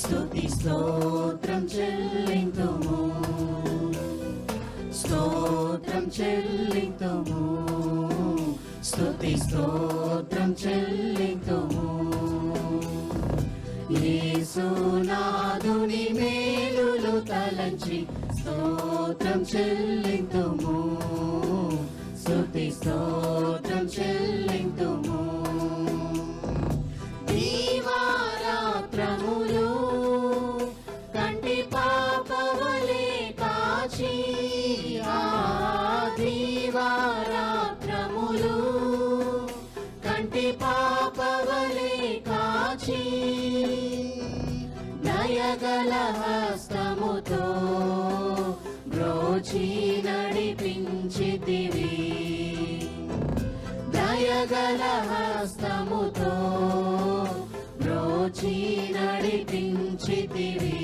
స్తుతి స్తోత్రం చెల్లింతుము, స్తోత్రం చెల్లింతుము, స్తుతి స్తోత్రం చెల్లింతుము. యేసునాథుని మేలులు తలంచి స్తోత్రం చెల్లింతుము, స్తుతి స్తోత్రం చెల్లింతుము. దీవారాత్రములు కంటి పాపవలే కాచి, ఆ దీవారాత్రములు కంటి పాపవలే కాచి, దయగల హస్తముతో బ్రోచి నడిపించితివి, దయగల హస్తముతో బ్రోచి నడిపించితివి.